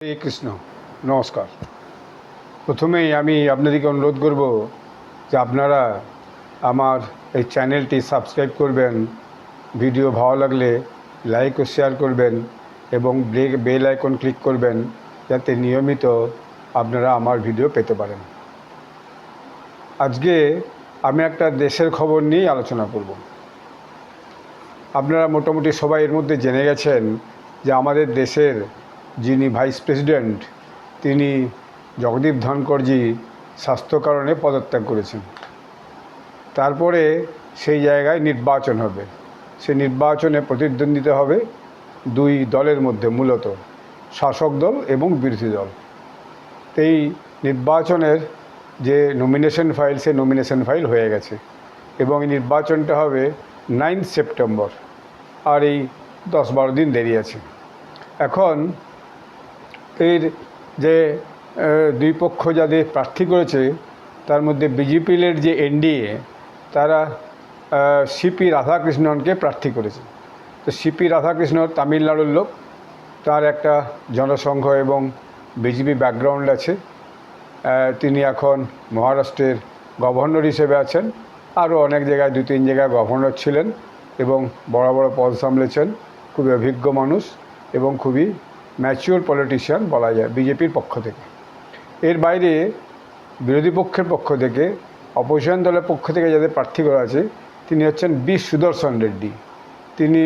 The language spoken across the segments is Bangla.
হরে কৃষ্ণ। নমস্কার। প্রথমেই আমি আপনাদেরকে অনুরোধ করব যে আপনারা আমার এই চ্যানেলটি সাবস্ক্রাইব করবেন, ভিডিও ভালো লাগলে লাইক ও শেয়ার করবেন এবং বেল আইকন ক্লিক করবেন যাতে নিয়মিত আপনারা আমার ভিডিও পেতে পারেন। আজকে আমি একটা দেশের খবর নিয়ে আলোচনা করব। আপনারা মোটামুটি সবাই এর মধ্যে জেনে গেছেন যে আমাদের দেশের যিনি ভাইস প্রেসিডেন্ট তিনি জগদীপ ধনকরজি স্বাস্থ্য কারণে পদত্যাগ করেছেন। তারপরে সেই জায়গায় নির্বাচন হবে। সেই নির্বাচনে প্রতিদ্বন্দ্বিতা হবে দুই দলের মধ্যে, মূলত শাসক দল এবং বিরোধী দল। এই নির্বাচনের যে নমিনেশন ফাইল, সে নমিনেশন ফাইল হয়ে গেছে এবং এই নির্বাচনটা হবে 9 সেপ্টেম্বর। আর এই 10-12 দিন দেরি আছে। এখন এর যে দুই পক্ষ যাদের প্রার্থী করেছে তার মধ্যে বিজেপির যে এনডিএ, তারা সিপি রাধাকৃষ্ণনকে প্রার্থী করেছে। তো সিপি রাধাকৃষ্ণ তামিলনাড়ুর লোক, তার একটা জনসংঘ এবং বিজেপি ব্যাকগ্রাউন্ড আছে। তিনি এখন মহারাষ্ট্রের গভর্নর হিসেবে আছেন, আরও অনেক জায়গায় 2-3 জায়গায় গভর্নর ছিলেন এবং বড় বড় পদ সামলেছেন। খুবই অভিজ্ঞ মানুষ এবং খুবই ম্যাচিওর পলিটিশিয়ান বলা যায় বিজেপির পক্ষ থেকে। এর বাইরে বিরোধী পক্ষের পক্ষ থেকে, অপোজিশন দলের পক্ষ থেকে যাদের প্রার্থী করা আছে, তিনি হচ্ছেন বি সুদর্শন রেড্ডি। তিনি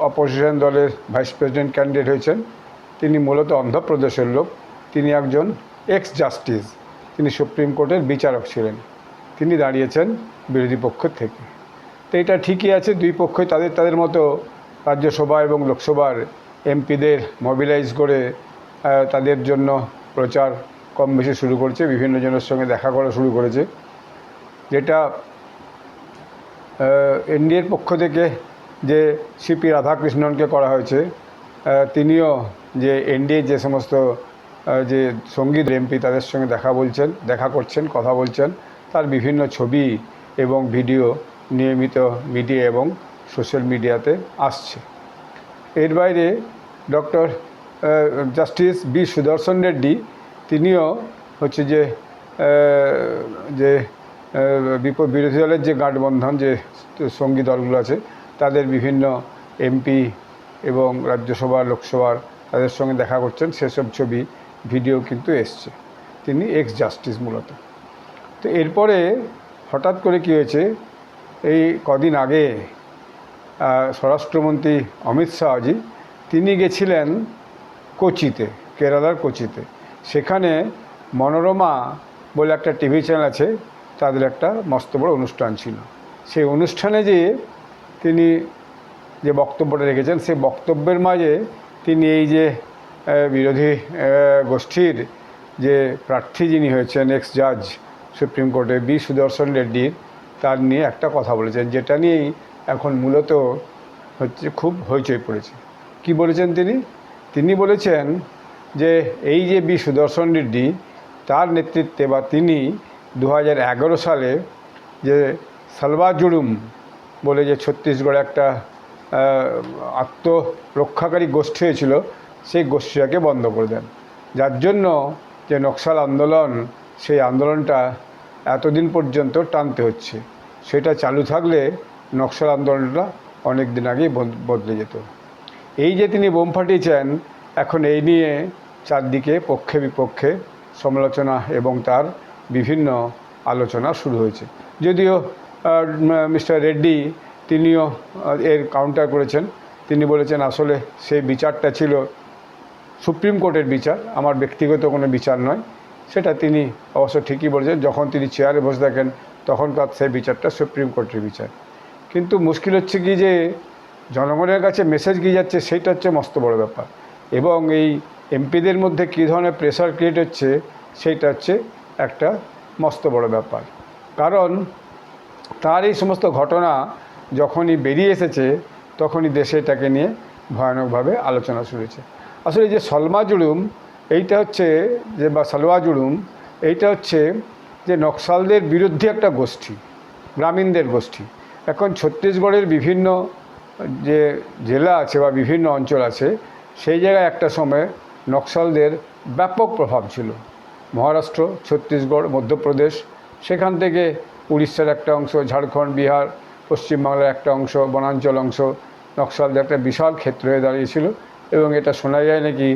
অপোজিশন দলের ভাইস প্রেসিডেন্ট ক্যান্ডিডেট হয়েছেন। তিনি মূলত অন্ধ্রপ্রদেশের লোক। তিনি একজন এক্স জাস্টিস, তিনি সুপ্রিম কোর্টের বিচারক ছিলেন। তিনি দাঁড়িয়েছেন বিরোধী পক্ষ থেকে। তো এটা ঠিকই আছে, দুই পক্ষই তাদের মতো রাজ্যসভা এবং লোকসভার এমপিদের মোবিলাইজ করে তাদের জন্য প্রচার কম বেশি শুরু করেছে, বিভিন্ন জনের সঙ্গে দেখা করা শুরু করেছে। যেটা এনডিএর পক্ষ থেকে যে সিপি রাধাকৃষ্ণনকে করা হয়েছে, তিনিও যে এনডিএ যে সমস্ত যে সঙ্গীত এমপি তাদের সঙ্গে দেখা করছেন, কথা বলছেন। তার বিভিন্ন ছবি এবং ভিডিও নিয়মিত মিডিয়া এবং সোশ্যাল মিডিয়াতে আসছে। এর বাইরে ডক্টর জাস্টিস বি সুদর্শন রেড্ডি, তিনিও হচ্ছে যে বিরোধী দলের যে গাঠবন্ধন, যে সঙ্গী দলগুলো আছে, তাদের বিভিন্ন এমপি এবং রাজ্যসভা লোকসভার তাদের সঙ্গে দেখা করছেন। সেসব ছবি ভিডিও কিন্তু এসছে। তিনি এক্স জাস্টিস মূলত। তো এরপরে হঠাৎ করে কী হয়েছে, এই কদিন আগে স্বরাষ্ট্রমন্ত্রী অমিত শাহজি তিনি গেছিলেন কোচিতে, কেরালার কোচিতে। সেখানে মনোরমা বলে একটা টিভি চ্যানেল আছে, তাদের একটা মস্ত বড় অনুষ্ঠান ছিল। সেই অনুষ্ঠানে যে তিনি যে বক্তব্যটা রেখেছেন, সেই বক্তব্যের মাঝে তিনি এই যে বিরোধী গোষ্ঠীর যে প্রার্থী যিনি হয়েছেন এক্স জাজ সুপ্রিম কোর্টে বি সুদর্শন রেড্ডির, তার নিয়ে একটা কথা বলেছেন, যেটা নিয়েই এখন মূলত হচ্ছে খুব হইচই পড়েছে। কি বলেছেন তিনি বলেছেন যে এই যে বি সুদর্শন রেড্ডি, তার নেতৃত্বে বা তিনি 2011 সালে যে সালভা জুড়ুম বলে যে ছত্তিশগড়ে একটা আত্মরক্ষাকারী গোষ্ঠী হয়েছিল, সেই গোষ্ঠীটাকে বন্ধ করে দেন। যার জন্য যে নকশাল আন্দোলন, সেই আন্দোলনটা এতদিন পর্যন্ত টানতে হচ্ছে। সেটা চালু থাকলে নকশাল আন্দোলনটা অনেক দিন আগেই বদলে যেত। এই যে তিনি বোম ফাটিয়েছেন, এখন এই নিয়ে চারদিকে পক্ষে বিপক্ষে সমালোচনা এবং তার বিভিন্ন আলোচনা শুরু হয়েছে। যদিও মিস্টার রেড্ডি তিনিও এর কাউন্টার করেছেন। তিনি বলেছেন আসলে সেই বিচারটা ছিল সুপ্রিম কোর্টের বিচার, আমার ব্যক্তিগত কোনো বিচার নয়। সেটা তিনি অবশ্য ঠিকই বলেছেন, যখন তিনি চেয়ারে বসে থাকেন তখনকার সেই বিচারটা সুপ্রিম কোর্টের বিচার। কিন্তু মুশকিল হচ্ছে কি, যে জনগণের কাছে মেসেজ গিয়ে যাচ্ছে, সেইটা হচ্ছে মস্ত বড় ব্যাপার। এবং এই এমপিদের মধ্যে কী ধরনের প্রেশার ক্রিয়েট হচ্ছে, সেইটা হচ্ছে একটা মস্ত বড় ব্যাপার। কারণ তার এই সমস্ত ঘটনা যখনই বেরিয়ে এসেছে, তখনই দেশে এটাকে নিয়ে ভয়ানকভাবে আলোচনা শুরু হয়েছে। আসলে যে সলমা জুড়ুম এইটা হচ্ছে যে, বা সালওয়া জুড়ুম, এইটা হচ্ছে যে নকশালদের বিরুদ্ধে একটা গোষ্ঠী, গ্রামীণদের গোষ্ঠী। এখন ছত্তিশগড়ের বিভিন্ন যে জেলা আছে বা বিভিন্ন অঞ্চল আছে, সেই জায়গায় একটা সময় নকশালদের ব্যাপক প্রভাব ছিল। মহারাষ্ট্র, ছত্তিশগড়, মধ্যপ্রদেশ, সেখান থেকে উড়িষ্যার একটা অংশ, ঝাড়খণ্ড, বিহার, পশ্চিমবাংলার একটা অংশ, বনাঞ্চল অংশ নকশালদের একটা বিশাল ক্ষেত্র হয়ে দাঁড়িয়েছিল। এবং এটা শোনা যায় নাকি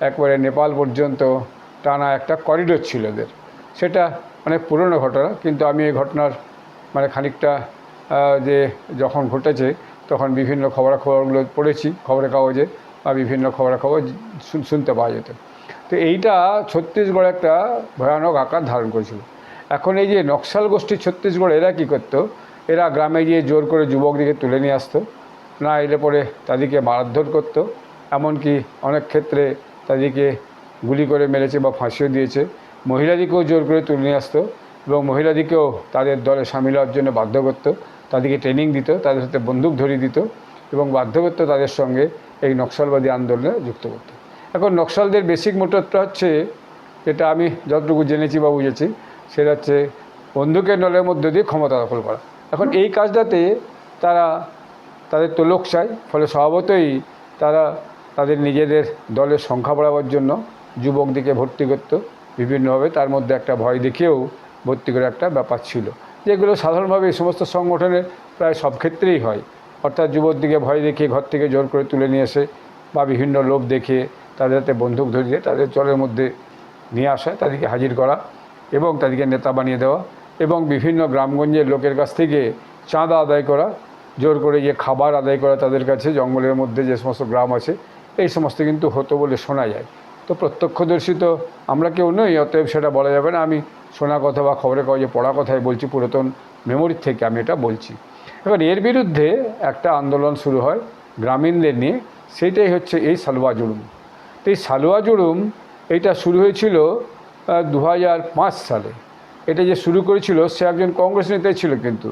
একবারে নেপাল পর্যন্ত টানা একটা করিডোর ছিল এদের। সেটা অনেক পুরনো ঘটনা, কিন্তু আমি এই ঘটনার মানে খানিকটা যে যখন ঘটেছে তখন বিভিন্ন খবরাখবরগুলো পড়েছি খবরের কাগজে, বা বিভিন্ন খবরাখবর শুনতে পাওয়া যেত। তো এইটা ছত্তিশগড়ে একটা ভয়ানক আকার ধারণ করেছিল। এখন এই যে নকশাল গোষ্ঠী ছত্তিশগড়, এরা কী করতো, এরা গ্রামে গিয়ে জোর করে যুবকদিকে তুলে নিয়ে আসতো, না এলে পরে তাদেরকে মারধর করতো, এমনকি অনেক ক্ষেত্রে তাদেরকে গুলি করে মেরেছে বা ফাঁসিও দিয়েছে। মহিলাদিকেও জোর করে তুলে নিয়ে আসতো এবং মহিলাদিকেও তাদের দলে সামিল হওয়ার জন্য বাধ্য করতো, তাদেরকে ট্রেনিং দিত, তাদের সাথে বন্দুক ধরিয়ে দিত এবং বাধ্য করতো তাদের সঙ্গে এই নকশালবাদী আন্দোলনে যুক্ত করতো। এখন নকশালদের বেসিক মোটরটা হচ্ছে, যেটা আমি যতটুকু জেনেছি বা বুঝেছি, সেটা হচ্ছে বন্দুকের নলের মধ্যে দিয়ে ক্ষমতা দখল করা। এখন এই কাজটাতে তাদের তো লোক চাই, ফলে স্বভাবতই তারা তাদের নিজেদের দলের সংখ্যা বাড়াবার জন্য যুবকদিকে ভর্তি করতো বিভিন্নভাবে। তার মধ্যে একটা ভয় দেখিয়েও ভর্তি করে একটা ব্যাপার ছিল, যেগুলো সাধারণভাবে এই সমস্ত সংগঠনের প্রায় সব ক্ষেত্রেই হয়। অর্থাৎ যুবকদিকে ভয় দেখিয়ে ঘর থেকে জোর করে তুলে নিয়ে এসে বা বিভিন্ন লোভ দেখিয়ে তাদের হাতে বন্দুক ধরিয়ে তাদের জলের মধ্যে নিয়ে আসা, তাদেরকে হাজির করা এবং তাদেরকে নেতা বানিয়ে দেওয়া এবং বিভিন্ন গ্রামগঞ্জের লোকের কাছ থেকে চাঁদা আদায় করা, জোর করে গিয়ে খাবার আদায় করা তাদের কাছে, জঙ্গলের মধ্যে যে সমস্ত গ্রাম আছে এই সমস্ত কিন্তু হতো বলে শোনা যায়। তো প্রত্যক্ষদর্শী তো আমরা কেউ নই, অতএব সেটা বলা যাবে না। আমি শোনা কথা বা খবরের কাগজে পড়া কথাই বলছি, পুরাতন মেমোরির থেকে আমি এটা বলছি। এবার এর বিরুদ্ধে একটা আন্দোলন শুরু হয় গ্রামীণদের নিয়ে, সেইটাই হচ্ছে এই সালওয়া জুলুম। তো এই সালওয়া জুলুম এইটা শুরু হয়েছিল 2005 সালে। এটা যে শুরু করেছিল সে একজন কংগ্রেস নেতাই ছিল কিন্তু,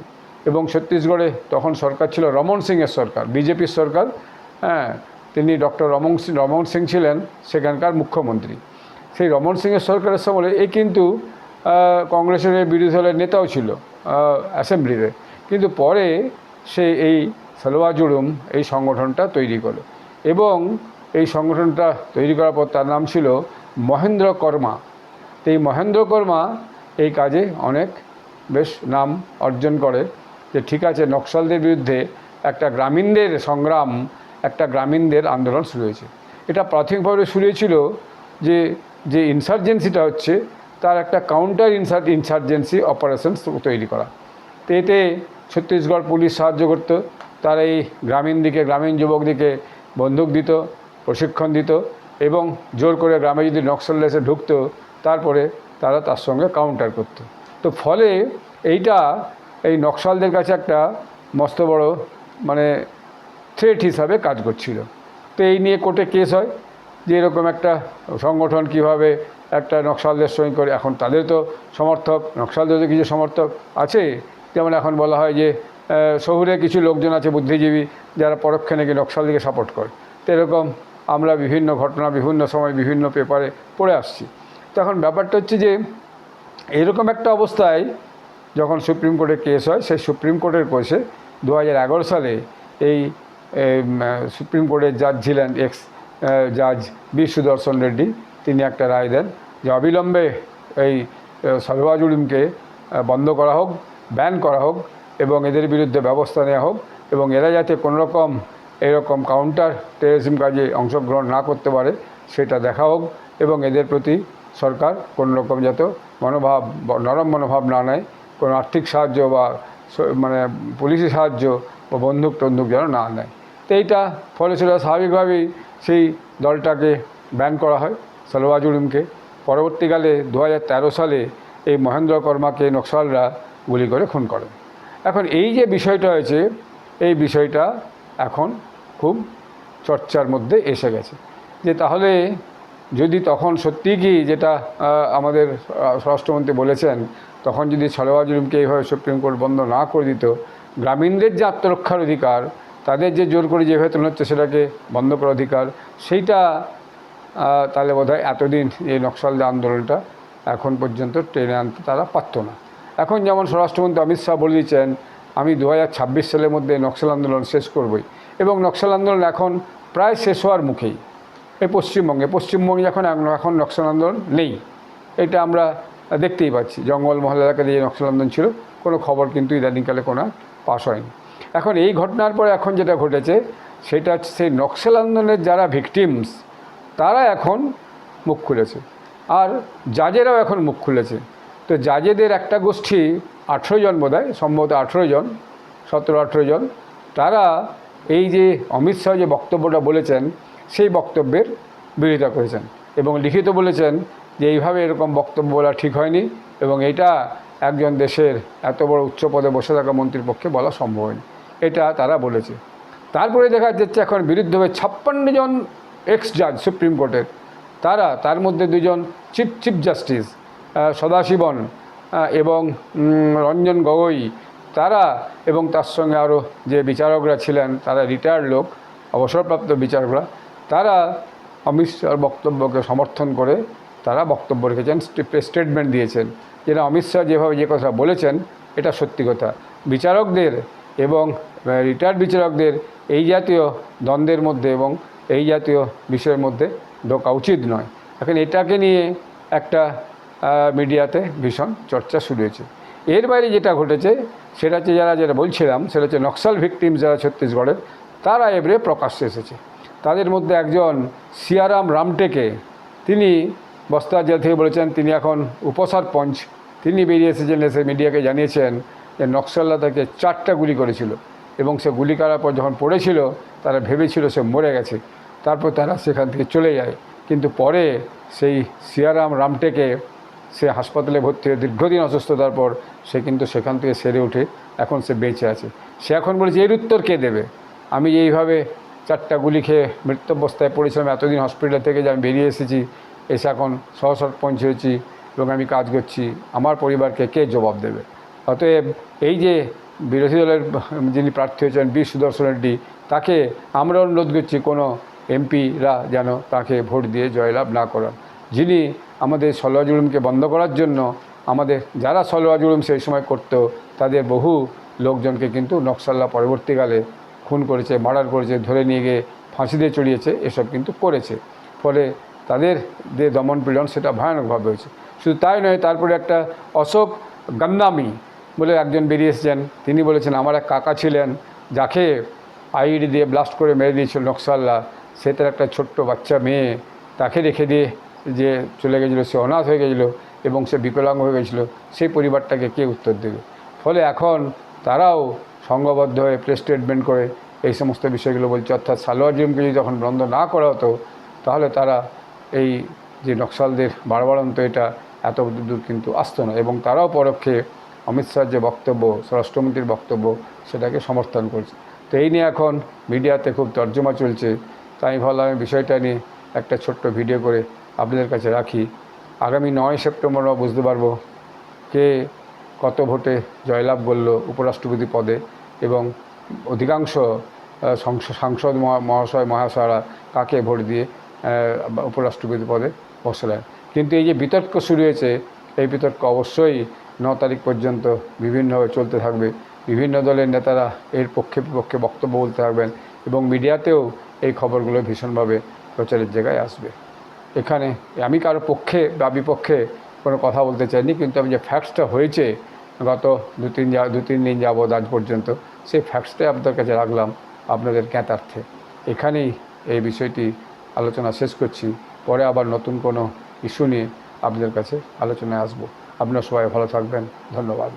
এবং ছত্তিশগড়ে তখন সরকার ছিল রমন সিংয়ের সরকার, বিজেপির সরকার। হ্যাঁ, তিনি ডক্টর রমন সিং ছিলেন সেখানকার মুখ্যমন্ত্রী। সেই রমন সিংয়ের সরকারের সময় এই কিন্তু কংগ্রেসের বিরোধী দলের নেতাও ছিল অ্যাসেম্বলিতে, কিন্তু পরে সে এই সালওয়া জুলুম এই সংগঠনটা তৈরি করে এবং এই সংগঠনটা তৈরি করার পর তার নাম ছিল মহেন্দ্র কর্মা। তো এই মহেন্দ্র কর্মা এই কাজে অনেক বেশ নাম অর্জন করে, যে ঠিক আছে নকশালদের বিরুদ্ধে একটা গ্রামীণদের সংগ্রাম, একটা গ্রামীণদের আন্দোলন শুরু হয়েছে। এটা প্রাথমিকভাবে শুরু হয়েছিল যে ইনসার্জেন্সিটা হচ্ছে তার একটা কাউন্টার ইনসার্জেন্সি অপারেশন তৈরি করা। তো এতে ছত্তিশগড় পুলিশ সাহায্য করতো, তারা এই গ্রামীণ যুবকদিকে বন্দুক দিত, প্রশিক্ষণ দিত এবং জোর করে গ্রামে যদি নকশাল এসে ঢুকতো তারপরে তারা তার সঙ্গে কাউন্টার করতো। তো ফলে এই নকশালদের কাছে একটা মস্ত বড় মানে থ্রেট হিসাবে কাজ করছিল। তো এই নিয়ে কোর্টে কেস হয় যে এরকম একটা সংগঠন কিভাবে একটা নকশালদের সঙ্গে করে। এখন তাদের তো সমর্থক, নকশালদের কিছু সমর্থক আছে, যেমন এখন বলা হয় যে শহুরে কিছু লোকজন আছে বুদ্ধিজীবী যারা পরোক্ষে নাকি নকশালদিকে সাপোর্ট করে। তো এরকম আমরা বিভিন্ন ঘটনা বিভিন্ন সময় বিভিন্ন পেপারে পড়ে আসছি। তো এখন ব্যাপারটা হচ্ছে যে এরকম একটা অবস্থায় যখন সুপ্রিম কোর্টে কেস হয়, সেই সুপ্রিম কোর্টের কেসে 2011 সালে এই সুপ্রিম কোর্টের জাজ ছিলেন জাজ বি সুদর্শন রেড্ডি, তিনি একটা রায় দেন যে অবিলম্বে এই সালওয়া জুলুমকে বন্ধ করা হোক, ব্যান করা হোক এবং এদের বিরুদ্ধে ব্যবস্থা নেওয়া হোক এবং এরা যাতে কোনোরকম এরকম কাউন্টার টেররিজম কাজে অংশগ্রহণ না করতে পারে সেটা দেখা হোক এবং এদের প্রতি সরকার কোনোরকম যাতে নরম মনোভাব না নেয়, কোনো আর্থিক সাহায্য বা মানে পুলিশি সাহায্য বা বন্দুক যেন না নেয়। তো এইটা ফলে ছিল স্বাভাবিকভাবেই সেই দলটাকে ব্যান করা হয়, সালওয়া জুলুমকে। পরবর্তীকালে 2013 সালে এই মহেন্দ্র কর্মাকে নকশালরা গুলি করে খুন করে। এখন এই যে বিষয়টা হয়েছে, এই বিষয়টা এখন খুব চর্চার মধ্যে এসে গেছে যে তাহলে যদি তখন সত্যি কি যেটা আমাদের স্বরাষ্ট্রমন্ত্রী বলেছেন, তখন যদি সালওয়া জুলুমকে এইভাবে সুপ্রিম কোর্ট বন্ধ না করে দিত, গ্রামীণদের যে আত্মরক্ষার অধিকার, তাদের যে জোর করে যেভাবে তোলা হচ্ছে সেটাকে বন্ধ করার অধিকার, সেইটা তাহলে বোধহয় এতদিন এই নকশালদের আন্দোলনটা এখন পর্যন্ত টেনে আনতে তারা পারত না। এখন যেমন স্বরাষ্ট্রমন্ত্রী অমিত শাহ বলে দিচ্ছেন আমি 2026 সালের মধ্যে নকশাল আন্দোলন শেষ করবই, এবং নকশাল আন্দোলন এখন প্রায় শেষ হওয়ার মুখেই। এই পশ্চিমবঙ্গে এখন নকশাল আন্দোলন নেই, এটা আমরা দেখতেই পাচ্ছি। জঙ্গলমহল এলাকাতে যে নকশাল আন্দোলন ছিল, কোনো খবর কিন্তু ইদানিংকালে কোনো পাস হয়নি। এখন এই ঘটনার পরে এখন যেটা ঘটেছে সেটা হচ্ছে সেই নকশাল আন্দোলনের যারা ভিকটিমস তারা এখন মুখ খুলেছে, আর জাজেরাও এখন মুখ খুলেছে। তো জাজেদের একটা গোষ্ঠী 18 জন বোধহয়, সম্ভবত 18 জন, 17-18 জন, তারা এই যে অমিত শাহ যে বক্তব্যটা বলেছেন সেই বক্তব্যের বিরোধিতা করেছেন এবং লিখিত বলেছেন যে এইভাবে এরকম বক্তব্য বলা ঠিক হয়নি এবং এটা একজন দেশের এত বড় উচ্চ পদে বসে থাকা মন্ত্রীর পক্ষে বলা সম্ভব হয়নি, এটা তারা বলেছে। তারপরে দেখা যাচ্ছে এখন বিরুদ্ধ হয়ে 56 জন এক্স জাজ সুপ্রিম কোর্টের, তার মধ্যে 2 জন চিফ জাস্টিস সদাশিবন এবং রঞ্জন গগৈ, তারা এবং তার সঙ্গে আরও যে বিচারকরা ছিলেন তারা রিটায়ার্ড লোক, অবসরপ্রাপ্ত বিচারকরা, তারা অমিত শাহর বক্তব্যকে সমর্থন করে তারা বক্তব্য রেখেছেন, স্টেটমেন্ট দিয়েছেন যেটা অমিত শাহ যেভাবে যে কথা বলেছেন এটা সত্যি কথা। বিচারকদের এবং রিটায়ার্ড বিচারকদের এই জাতীয় দ্বন্দ্বের মধ্যে এবং এই জাতীয় বিষয়ের মধ্যে ঢোকা উচিত নয়। এখন এটাকে নিয়ে একটা মিডিয়াতে ভীষণ চর্চা শুরু হয়েছে। এর বাইরে যেটা ঘটেছে সেটা হচ্ছে যেটা বলছিলাম সেটা হচ্ছে নকশাল ভিকটিম যারা ছত্তিশগড়ের, তারা এবারে প্রকাশ্যে এসেছে। তাদের মধ্যে একজন সিয়ারাম রামটেকে, তিনি বস্তার জেল থেকে বলেছেন তিনি এখন উপসরপঞ্চ, তিনি বেরিয়ে এসেছেন, এসে মিডিয়াকে জানিয়েছেন যে নকশালরা তাকে 4টা গুলি করেছিল এবং সে গুলি করার পর যখন পড়েছিল তারা ভেবেছিল সে মরে গেছে, তারপর তারা সেখান থেকে চলে যায়। কিন্তু পরে সেই সিয়ারাম রামটেকে সে হাসপাতালে ভর্তি হয়ে দীর্ঘদিন অসুস্থতার পর সে কিন্তু সেখান থেকে সেরে উঠে এখন সে বেঁচে আছে। সে এখন বলেছে এর উত্তর কে দেবে, আমি এইভাবে 4টা গুলি খেয়ে মৃত্যুবস্থায় পড়েছিলাম, এতদিন হসপিটাল থেকে যে আমি বেরিয়ে এসেছি, এসে এখন সহসরপঞ্চ হয়েছি এবং আমি কাজ করছি, আমার পরিবারকে কে জবাব দেবে। অতএব এই যে বিরোধী দলের যিনি প্রার্থী হয়েছেন বি সুদর্শন রেড্ডি, তাকে আমরা অনুরোধ করছি কোনো এমপিরা যেন তাকে ভোট দিয়ে জয়লাভ না করান, যিনি আমাদের সলোয়া জুলুমকে বন্ধ করার জন্য আমাদের যারা সলোয়া জুলুম সেই সময় করত তাদের বহু লোকজনকে কিন্তু নকশালরা পরবর্তীকালে খুন করেছে, মার্ডার করেছে, ধরে নিয়ে গিয়ে ফাঁসিতে চড়িয়েছে, এসব কিন্তু করেছে। ফলে তাদের যে দমন পীড়ন সেটা ভয়ানকভাবে হয়েছে। শুধু তাই নয়, তারপরে একটা অশোক গন্দামি বলে একজন বেরিয়ে এসেছেন, তিনি বলেছেন আমার এক কাকা ছিলেন যাকে আইডি দিয়ে ব্লাস্ট করে মেরে দিয়েছিল নকশালরা, সে তার একটা ছোট্ট বাচ্চা মেয়ে তাকে রেখে দিয়ে যে চলে গেছিলো, সে অনাথ হয়ে গেছিলো এবং সে বিকলাঙ্গ হয়ে গেছিলো, সেই পরিবারটাকে কে উত্তর দেবে। ফলে এখন তারাও সংঘবদ্ধ হয়ে প্রেস স্টেটমেন্ট করে এই সমস্ত বিষয়গুলো বলছে, অর্থাৎ সালোয়ার জুলুমকে যদি তখন বন্ধ না করা হতো তাহলে তারা এই যে নকশালদের বাড়বাড়ন্ত এটা এত দূর কিন্তু আসতো না, এবং তারাও পরোক্ষে অমিত শাহর যে বক্তব্য, স্বরাষ্ট্রমন্ত্রীর বক্তব্য, সেটাকে সমর্থন করছে। তো এই নিয়ে এখন মিডিয়াতে খুব তর্জমা চলছে। তাই ভাবলাম আমি বিষয়টা নিয়ে একটা ছোট্ট ভিডিও করে আপনাদের কাছে রাখি। আগামী 9 সেপ্টেম্বর আমরা বুঝতে পারবো কে কত ভোটে জয়লাভ করলো উপরাষ্ট্রপতি পদে এবং অধিকাংশ সাংসদ মহাশয়রা কাকে ভোট দিয়ে উপরাষ্ট্রপতি পদে বসালেন। কিন্তু এই যে বিতর্ক শুরু হয়েছে, এই বিতর্ক অবশ্যই 9 তারিখ পর্যন্ত বিভিন্নভাবে চলতে থাকবে। বিভিন্ন দলের নেতারা এর পক্ষে বিপক্ষে বক্তব্য বলতে থাকবেন এবং মিডিয়াতেও এই খবরগুলো ভীষণভাবে প্রচারের জায়গায় আসবে। এখানে আমি কারো পক্ষে বা বিপক্ষে কোনো কথা বলতে চাইনি, কিন্তু আমি যে ফ্যাক্টসটা হয়েছে গত 2-3 দিন যাবৎ আজ পর্যন্ত, সেই ফ্যাক্টসটাই আপনাদের কাছে রাখলাম আপনাদের জ্ঞাতার্থে। এখানেই এই বিষয়টি আলোচনা শেষ করছি। পরে আবার নতুন কোনো ইস্যু নিয়ে আপনাদের কাছে আলোচনায় আসবো। আপনারা সবাই ভালো থাকবেন। ধন্যবাদ।